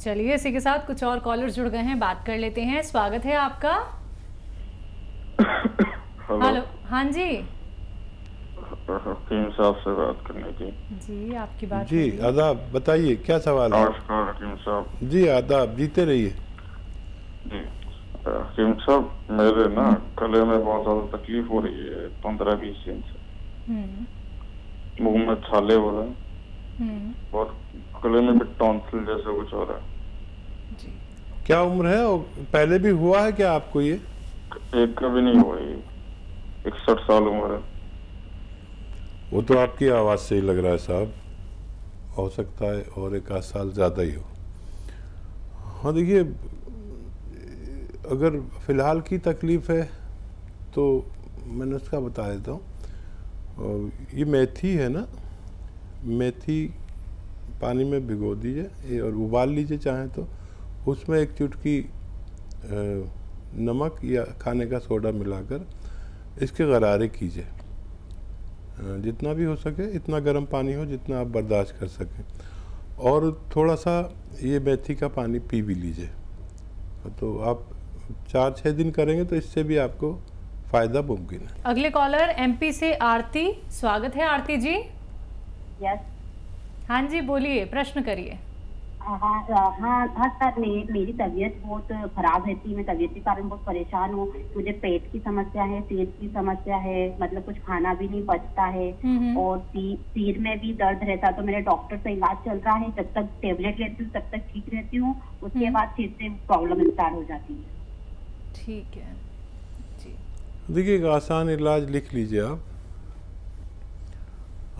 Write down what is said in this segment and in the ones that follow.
चलिए इसी के साथ कुछ और कॉलर जुड़ गए हैं, बात कर लेते हैं। स्वागत है आपका। हेलो, हाँ जी, हकीम साहब से बात करनी थी। जी आपकी बात जी आदाब, बताइए क्या सवाल है। नमस्कार हकीम साहब। जी आदाब, जीते रहिए। जी हकीम साहब, मेरे ना गले में बहुत ज्यादा तकलीफ हो रही है 15-20 दिन से। मुंह में छाले हो रहे हैं और गले में भी टॉन्सिल जैसा कुछ हो रहा है। जी। क्या उम्र है और पहले भी हुआ है क्या आपको ये? एक कभी नहीं हुआ ये। 61 साल उम्र है। वो तो आपकी आवाज़ से ही लग रहा है साहब, हो सकता है और एक आध साल ज़्यादा ही हो। हाँ देखिए, अगर फ़िलहाल की तकलीफ़ है तो मैं नुस्खा बता देता हूँ। ये मेथी है ना, मेथी पानी में भिगो दीजिए और उबाल लीजिए चाहें तो। उसमें एक चुटकी नमक या खाने का सोडा मिलाकर इसके गरारे कीजिए। जितना भी हो सके इतना गर्म पानी हो जितना आप बर्दाश्त कर सकें, और थोड़ा सा ये मेथी का पानी पी भी लीजिए। तो आप 4-6 दिन करेंगे तो इससे भी आपको फ़ायदा मुमकिन है। अगले कॉलर एमपी से आरती। स्वागत है आरती जी। यस। हाँ जी, बोलिए, प्रश्न करिए। हाँ सर, मेरी तबीयत बहुत खराब रहती है। मैं तबीयत के कारण बहुत परेशान हूँ। मुझे पेट की समस्या है, पेट की समस्या है, मतलब कुछ खाना भी नहीं पचता है और सिर में भी दर्द रहता है। तो मेरे डॉक्टर से इलाज चल रहा है। जब तक टेबलेट लेती हूँ तब तक ठीक रहती हूँ, उसके बाद फिर से प्रॉब्लम स्टार्ट हो जाती है। ठीक है जी। देखिए, एक आसान इलाज लिख लीजिए आप।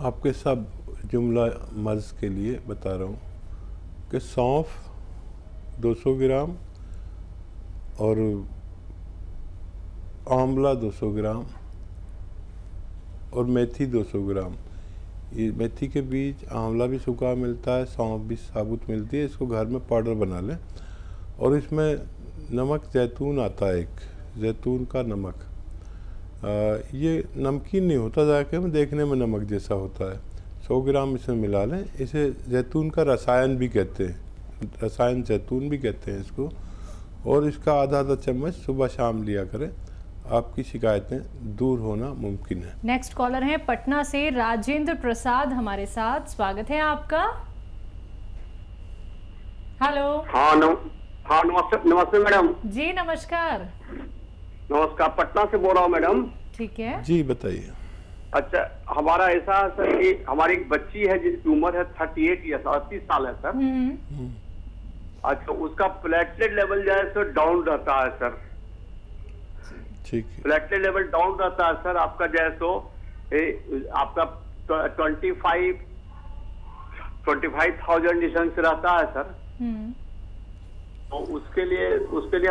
आपके सब जुमला मर्ज के लिए बता रहा हूँ कि सौंफ 200 ग्राम और आंवला 200 ग्राम और मेथी 200 ग्राम। ये मेथी के बीज, आंवला भी सूखा मिलता है, सौंफ भी साबुत मिलती है। इसको घर में पाउडर बना लें और इसमें नमक जैतून आता है, एक जैतून का नमक। ये नमकीन नहीं होता, जाके में देखने में नमक जैसा होता है। 100 ग्राम इसमें मिला लें। इसे जैतून का रसायन भी कहते हैं, रसायन जैतून भी कहते हैं इसको। और इसका आधा चम्मच सुबह शाम लिया करें, आपकी शिकायतें दूर होना मुमकिन है। नेक्स्ट कॉलर हैं पटना से राजेंद्र प्रसाद हमारे साथ। स्वागत है आपका। हेलो। हाँ नमस्ते मैडम। जी नमस्कार। नमस्कार, पटना से बोल रहा हूँ मैडम। ठीक है जी बताइए। अच्छा, हमारा ऐसा है सर कि हमारी एक बच्ची है जिसकी उम्र है 38 या 38 साल है सर। अच्छा, उसका प्लेटलेट लेवल जो है सर डाउन रहता है सर। ठीक है, प्लेटलेट लेवल डाउन रहता है सर। आपका जो है सो आपका 25,000 डिस्टेंस रहता है सर। तो उसके लिए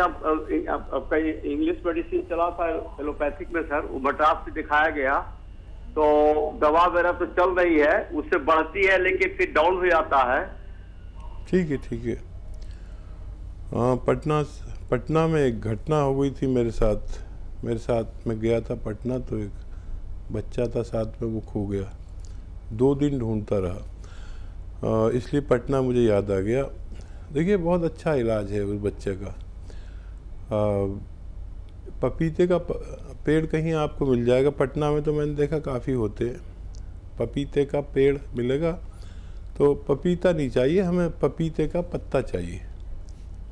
आपका इंग्लिश मेडिसिन चला था एलोपैथिक में सर, वो मद्रास से दिखाया गया। तो दवा वगैरह तो चल रही है, उससे बढ़ती है लेकिन फिर डाउन हो जाता है। ठीक है, ठीक है। हाँ, पटना में एक घटना हो गई थी मेरे साथ मैं गया था पटना, तो एक बच्चा था साथ में, वो खो गया। 2 दिन ढूंढता रहा, इसलिए पटना मुझे याद आ गया। देखिए, बहुत अच्छा इलाज है उस बच्चे का। पपीते का पेड़ कहीं आपको मिल जाएगा पटना में, तो मैंने देखा काफ़ी होते हैं। पपीते का पेड़ मिलेगा, तो पपीता नहीं चाहिए हमें, पपीते का पत्ता चाहिए।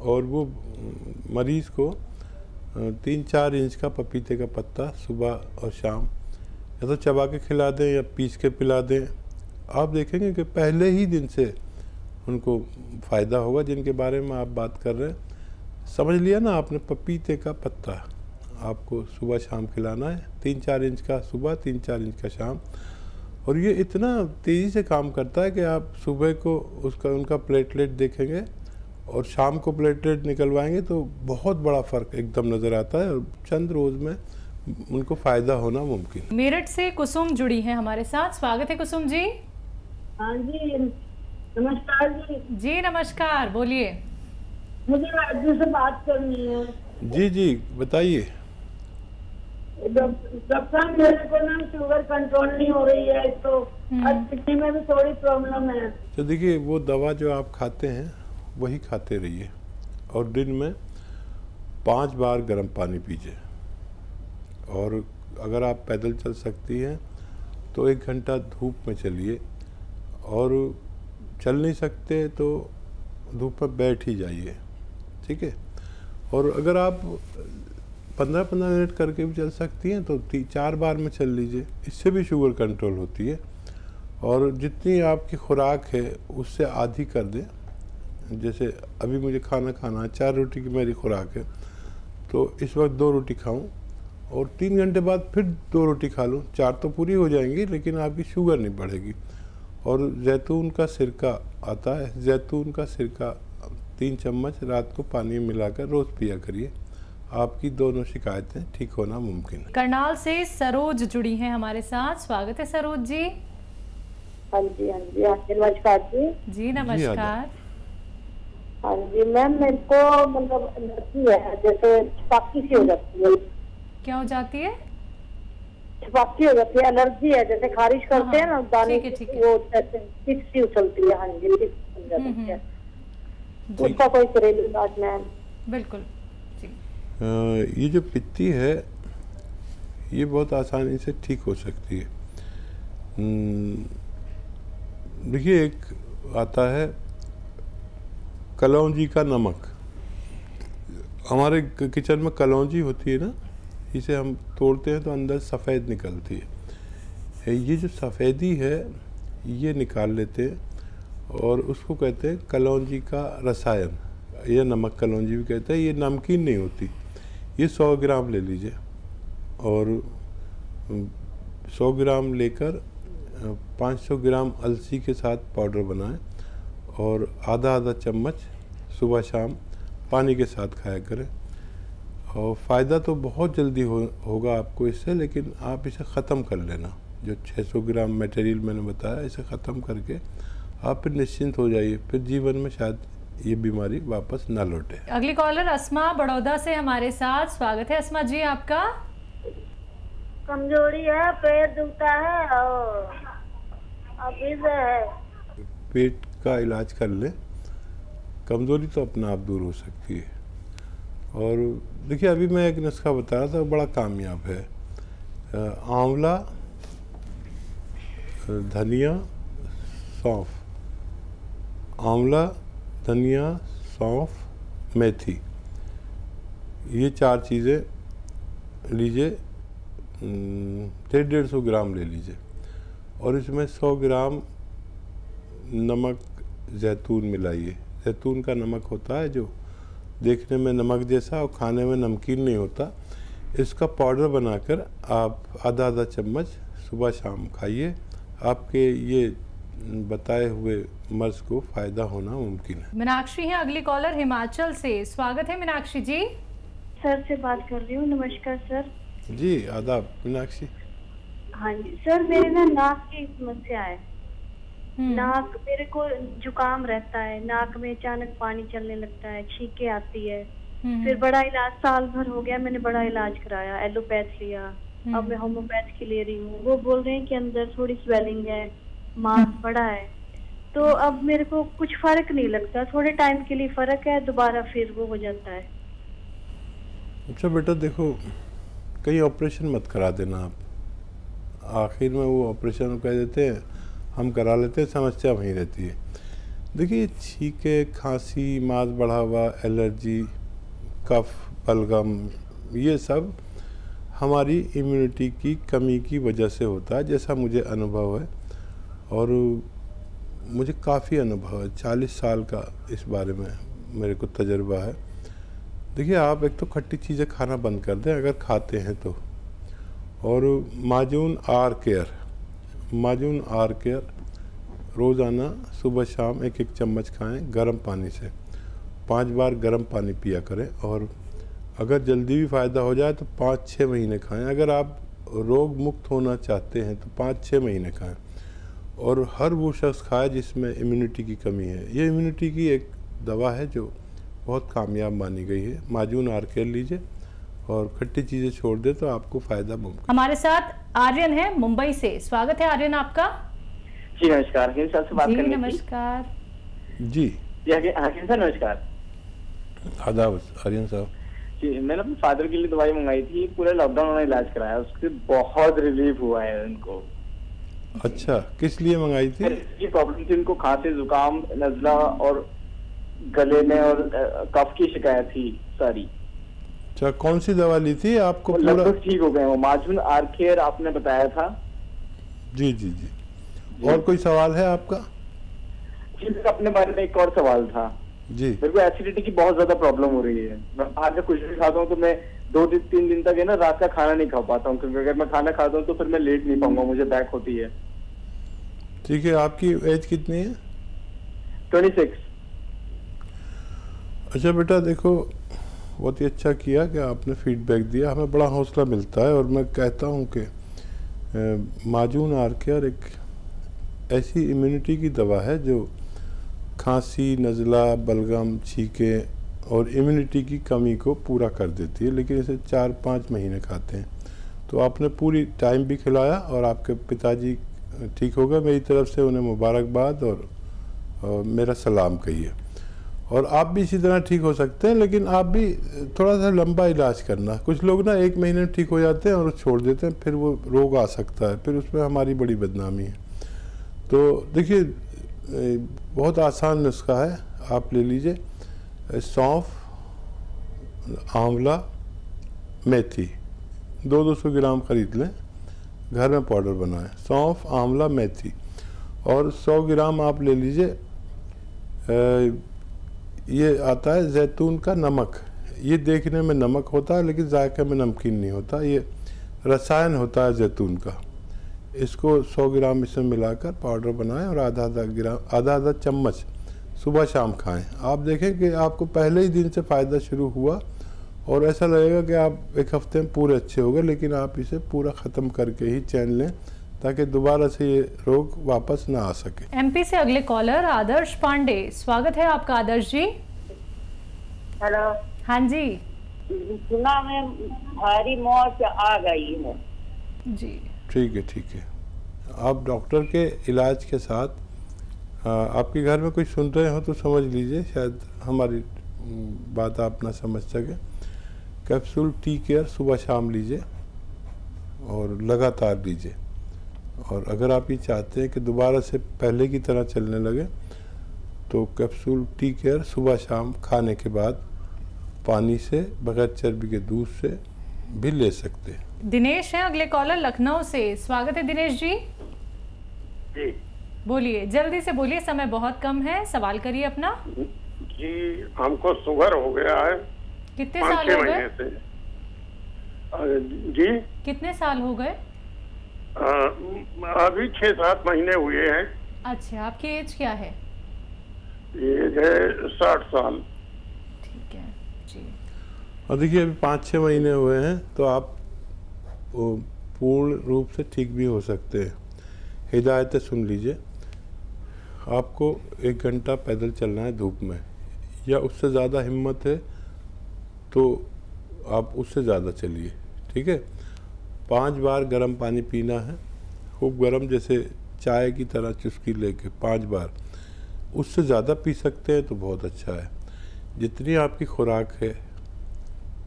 और वो मरीज़ को 3-4 इंच का पपीते का पत्ता सुबह और शाम या तो चबा के खिला दें या पीस के पिला दें। आप देखेंगे कि पहले ही दिन से उनको फ़ायदा होगा, जिनके बारे में आप बात कर रहे हैं। समझ लिया ना आपने, पपीते का पत्ता आपको सुबह शाम खिलाना है, 3-4 इंच का सुबह, 3-4 इंच का शाम। और ये इतना तेज़ी से काम करता है कि आप सुबह को उनका प्लेटलेट देखेंगे और शाम को प्लेटलेट निकलवाएंगे तो बहुत बड़ा फ़र्क एकदम नज़र आता है, और चंद रोज़ में उनको फ़ायदा होना मुमकिन है। मेरठ से कुसुम जुड़ी है हमारे साथ। स्वागत है कुसुम जी। हाँ जी, नमस्कार जी। जी नमस्कार, बोलिए। मुझे राज्य से बात करनी है। जी बताइए। डॉक्टर, मेरे को ना शुगर कंट्रोल नहीं हो रही है, तो किडनी में भी थोड़ी प्रॉब्लम है। तो देखिए, वो दवा जो आप खाते हैं वही खाते रहिए और दिन में 5 बार गर्म पानी पीजिए। और अगर आप पैदल चल सकती हैं तो 1 घंटा धूप में चलिए, और चल नहीं सकते तो धूप में बैठ ही जाइए, ठीक है। और अगर आप 15-15 मिनट करके भी चल सकती हैं तो 4 बार में चल लीजिए, इससे भी शुगर कंट्रोल होती है। और जितनी आपकी खुराक है उससे आधी कर दें। जैसे अभी मुझे खाना खाना है, 4 रोटी की मेरी खुराक है, तो इस वक्त 2 रोटी खाऊं और 3 घंटे बाद फिर 2 रोटी खा लूँ, 4 तो पूरी हो जाएंगी, लेकिन आपकी शुगर नहीं बढ़ेगी। और जैतून का सिरका आता है, जैतून का सिरका 3 चम्मच रात को पानी में मिलाकर रोज़ पिया करिए, आपकी दोनों शिकायतें ठीक होना मुमकिन है। करनाल से सरोज जुड़ी हैं हमारे साथ, स्वागत है सरोज जी। हाँ जी, हाँ जी, हाँ जी, नमस्कार जी। जी नमस्कार। हाँ जी मैम, मेरे को मतलब एलर्जी है, जैसे छपाकी सी हो जाती है। क्या हो जाती है? छपाकी हो जाती है, एलर्जी है, जैसे खारिश करते हैं ना दाने, ठीक है। वो जैसे चिप्स सी उछलती है। हाँ जी, चिप्स बन जाती है। उसका कोई घरेलू इलाज मैम? बिल्कुल जी। ये जो पित्ती है ये बहुत आसानी से ठीक हो सकती है। देखिए, एक आता है कलौंजी का नमक। हमारे किचन में कलौंजी होती है ना, इसे हम तोड़ते हैं तो अंदर सफ़ेद निकलती है। ये जो सफ़ेदी है ये निकाल लेते हैं और उसको कहते हैं कलौंजी का रसायन, या नमक कलौंजी भी कहते हैं। ये नमकीन नहीं होती। ये 100 ग्राम ले लीजिए और 100 ग्राम लेकर 500 ग्राम अलसी के साथ पाउडर बनाएं और आधा चम्मच सुबह शाम पानी के साथ खाया करें। और फ़ायदा तो बहुत जल्दी होगा आपको इससे, लेकिन आप इसे ख़त्म कर लेना। जो 600 ग्राम मटेरियल मैंने बताया, इसे ख़त्म करके आप फिर निश्चिंत हो जाइए, फिर जीवन में शायद ये बीमारी वापस ना लौटे। अगली कॉलर अस्मा बड़ौदा से हमारे साथ, स्वागत है अस्मा जी आपका। कमजोरी है, पेट दुखता है और है। पेट का इलाज कर लें, कमज़ोरी तो अपने आप दूर हो सकती है। और देखिए, अभी मैं एक नुस्खा बता रहा था, बड़ा कामयाब है। आंवला, धनिया, सौंफ, आंवला, धनिया, सौंफ, मेथी, ये 4 चीज़ें लीजिए, 150 ग्राम ले लीजिए और इसमें 100 ग्राम नमक जैतून मिलाइए। जैतून का नमक होता है जो देखने में नमक जैसा और खाने में नमकीन नहीं होता। इसका पाउडर बनाकर आप आधा चम्मच सुबह शाम खाइए, आपके ये बताए हुए मर्ज को फ़ायदा होना मुमकिन है। मीनाक्षी हैं अगली कॉलर हिमाचल से, स्वागत है मीनाक्षी जी। सर से बात कर रही हूँ, नमस्कार सर। जी आदाब मीनाक्षी। हाँ जी सर, मेरे ना नाक की समस्या है। नाक, मेरे को जुकाम रहता है, नाक में अचानक पानी चलने लगता है, छींके आती है। फिर बड़ा इलाज, साल भर हो गया मैंने बड़ा इलाज कराया, एलोपैथ लिया, अब मैं होम्योपैथ की ले रही हूँ। वो बोल रहे हैं कि अंदर थोड़ी स्वेलिंग है, मांस बड़ा है, तो अब मेरे को कुछ फर्क नहीं लगता। थोड़े टाइम के लिए फर्क है, दोबारा फिर वो हो जाता है। अच्छा बेटा, देखो कहीं ऑपरेशन मत करा देना आप। आखिर में वो ऑपरेशन कह देते हैं, हम करा लेते हैं, समस्या वहीं रहती है। देखिए, छींके, खांसी, मांस बढ़ा हुआ, एलर्जी, कफ, बलगम, ये सब हमारी इम्यूनिटी की कमी की वजह से होता है, जैसा मुझे अनुभव है। और मुझे काफ़ी अनुभव है, 40 साल का इस बारे में मेरे को तजर्बा है। देखिए, आप एक तो खट्टी चीज़ें खाना बंद कर दें अगर खाते हैं तो। और माजून आर केयर रोज़ाना सुबह शाम 1-1 चम्मच खाएं गर्म पानी से। 5 बार गर्म पानी पिया करें। और अगर जल्दी भी फ़ायदा हो जाए तो 5-6 महीने खाएं। अगर आप रोग मुक्त होना चाहते हैं तो 5-6 महीने खाएं। और हर वो शख्स खाए जिसमें इम्यूनिटी की कमी है। ये इम्यूनिटी की एक दवा है जो बहुत कामयाब मानी गई है। माजून आर केयर लीजिए और खट्टी चीज़ें छोड़ दे तो आपको फ़ायदा मुमकिन। हमारे साथ आर्यन है मुंबई से, स्वागत है आर्यन आपका। जी नमस्कार, सर से बात करनी थी। नमस्कार जी। हाकिम सर नमस्कार। आदाब आर्यन साहब जी, मैंने अपने फादर के लिए दवाई मंगाई थी, पूरे लॉकडाउन में इलाज कराया, उससे बहुत रिलीफ हुआ है उनको। अच्छा, किस लिए मंगाई थी? ये प्रॉब्लम थी उनको, खांसी जुकाम नजला और गले में और कफ की शिकायत थी सारी। अच्छा, कौन सी दवा ली थी आपको? पूरा लगभग ठीक हो गए वो। माजून आर केयर आपने बताया था। जी जी जी। और कोई सवाल है आपका? जी, अपने बारे में एक और सवाल था जी। मेरे को एसिडिटी की बहुत ज्यादा प्रॉब्लम हो रही है। मैं आज कुछ भी खाता हूँ तो मैं 2-3 दिन तक है ना रात का खाना नहीं खा पाता हूँ, क्योंकि अगर मैं खाना खाता हूँ तो फिर मैं लेट नहीं पाऊंगा, मुझे बैक होती है। ठीक है, आपकी एज कितनी है? 26। अच्छा बेटा, देखो बहुत ही अच्छा किया कि आपने फीडबैक दिया, हमें बड़ा हौसला मिलता है। और मैं कहता हूँ कि माजून आर केयर एक ऐसी इम्यूनिटी की दवा है जो खांसी, नज़ला, बलगम, छींके और इम्यूनिटी की कमी को पूरा कर देती है। लेकिन इसे 4-5 महीने खाते हैं। तो आपने पूरी टाइम भी खिलाया और आपके पिताजी ठीक हो गए। मेरी तरफ से उन्हें मुबारकबाद और मेरा सलाम कहिए। और आप भी इसी तरह ठीक हो सकते हैं, लेकिन आप भी थोड़ा सा लंबा इलाज करना। कुछ लोग ना 1 महीने में ठीक हो जाते हैं और छोड़ देते हैं, फिर वो रोग आ सकता है, फिर उसमें हमारी बड़ी बदनामी है। तो देखिए, बहुत आसान नुस्खा है, आप ले लीजिए सौंफ, आंवला, मेथी 200 ग्राम खरीद लें, घर में पाउडर बनाएं। सौंफ, आंवला, मेथी और 100 ग्राम आप ले लीजिए, ये आता है जैतून का नमक। ये देखने में नमक होता है लेकिन जायके में नमकीन नहीं होता, ये रसायन होता है जैतून का। इसको 100 ग्राम इसमें मिलाकर पाउडर बनाएं और आधा चम्मच सुबह शाम खाएं। आप देखें कि आपको पहले ही दिन से फ़ायदा शुरू हुआ और ऐसा लगेगा कि आप 1 हफ्ते में पूरे अच्छे हो गए। लेकिन आप इसे पूरा ख़त्म करके ही चैन लें ताकि दोबारा से ये रोग वापस ना आ सके। एमपी से अगले कॉलर आदर्श पांडे, स्वागत है आपका आदर्श जी। हेलो। हाँ जी। सुना मैं भारी मौत आ गई है जी। ठीक है, ठीक है। आप डॉक्टर के इलाज के साथ आपके घर में कोई सुन रहे हो तो समझ लीजिए, शायद हमारी बात आप ना समझ सके। कैप्सूल टी केयर सुबह शाम लीजिए और लगातार लीजिए। और अगर आप ये चाहते हैं कि दोबारा से पहले की तरह चलने लगे तो कैप्सूल टी केयर सुबह शाम खाने के बाद पानी से, बगैर चर्बी के दूध से भी ले सकते हैं। दिनेश है अगले कॉलर लखनऊ से, स्वागत है दिनेश जी। जी बोलिए, जल्दी से बोलिए, समय बहुत कम है, सवाल करिए अपना। जी, हमको शुगर हो गया है। कितने साल हो गए? जी, कितने साल हो गए? अभी 6-7 महीने हुए हैं। अच्छा, आपकी एज क्या है? एज है 60 साल। ठीक है जी। और देखिए, अभी 5-6 महीने हुए हैं तो आप पूर्ण रूप से ठीक भी हो सकते हैं। हिदायतें सुन लीजिए। आपको 1 घंटा पैदल चलना है धूप में, या उससे ज़्यादा हिम्मत है तो आप उससे ज़्यादा चलिए, ठीक है। 5 बार गर्म पानी पीना है, खूब गर्म, जैसे चाय की तरह चुस्की लेके 5 बार। उससे ज़्यादा पी सकते हैं तो बहुत अच्छा है। जितनी आपकी खुराक है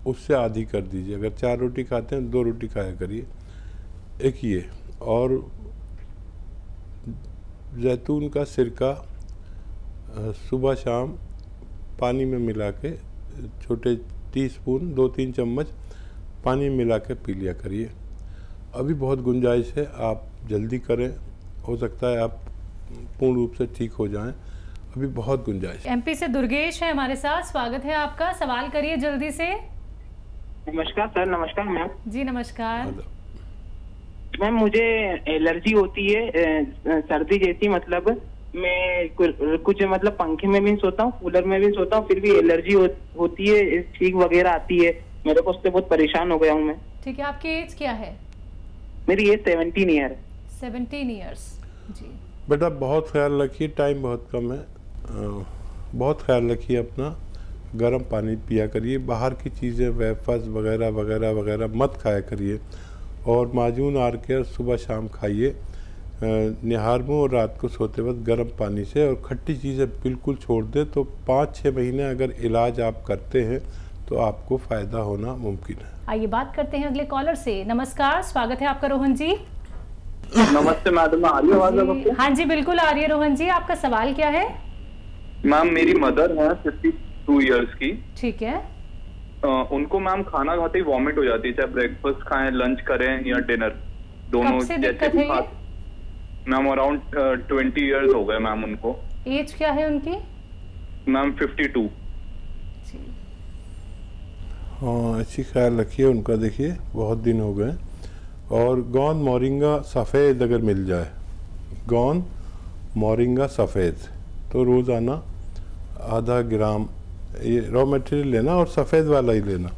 उससे आधी कर दीजिए। अगर 4 रोटी खाते हैं 2 रोटी खाया करिए, एक ये। और जैतून का सिरका सुबह शाम पानी में मिला के, छोटे टीस्पून 2-3 चम्मच पानी मिला के पी लिया करिए। अभी बहुत गुंजाइश है, आप जल्दी करें, हो सकता है आप पूर्ण रूप से ठीक हो जाएं। अभी बहुत गुंजाइश है। एमपी से दुर्गेश है हमारे साथ, स्वागत है आपका, सवाल करिए जल्दी से। नमस्कार सर। नमस्कार मैम जी। नमस्कार मैम। मुझे एलर्जी होती है, सर्दी जैसी, मतलब मैं कुछ मतलब पंखे में भी सोता हूँ, कूलर में भी सोता हूँ, फिर भी एलर्जी होती है, छींक वगैरह आती है मेरे को, उससे बहुत परेशान हो गया हूँ मैं। ठीक है, आपकी एज क्या है? मेरी एज 17 ईयर। 17 ईयर्स जी। बेटा बहुत ख्याल रखिए, टाइम बहुत कम है, बहुत ख्याल रखिए अपना। गर्म पानी पिया करिए, बाहर की चीज़ें, वेफर्स वगैरह वगैरह वगैरह मत खाया करिए। और माजून आर केयर सुबह शाम खाइए। निहारमू और रात को सोते वक्त गर्म पानी से, और खट्टी चीज़ें बिल्कुल छोड़ दे। तो 5-6 महीने अगर इलाज आप करते हैं तो आपको फ़ायदा होना मुमकिन है। आइए बात करते हैं अगले कॉलर से। नमस्कार, स्वागत है आपका रोहन जी। नमस्ते मैडम, आ रही है आवाज आपको? हाँ जी बिल्कुल आ रही है रोहन जी, आपका सवाल क्या है? मैम मेरी मदर है 52 इयर्स की। ठीक है। उनको मैम खाना खाते ही वॉमिट हो जाती है, चाहे ब्रेकफास्ट खाएं, लंच करें या डिनर, दोनों। कब से दिक्कत है ये? मैम अराउंड 20 इयर्स हो गए मैम उनको। एज क्या है उनकी? मैम 52। हाँ, अच्छी ख्याल रखिए उनका। देखिए बहुत दिन हो गए। और गोंद मोरिंगा सफ़ेद अगर मिल जाए, गोंद मोरिंगा सफ़ेद, तो रोज़ाना आधा ग्राम ये रॉ मटेरियल लेना और सफ़ेद वाला ही लेना।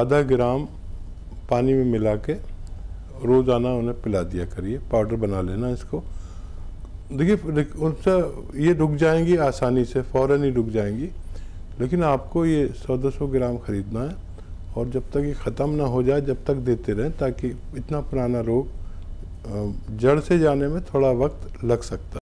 आधा ग्राम पानी में मिला के रोज़ाना उन्हें पिला दिया करिए। पाउडर बना लेना इसको। देखिए उनसे ये रुक जाएंगी आसानी से, फ़ौरन ही रुक जाएंगी। लेकिन आपको ये 100-200 ग्राम ख़रीदना है और जब तक ये ख़त्म ना हो जाए जब तक देते रहें, ताकि इतना पुराना रोग जड़ से जाने में थोड़ा वक्त लग सकता है।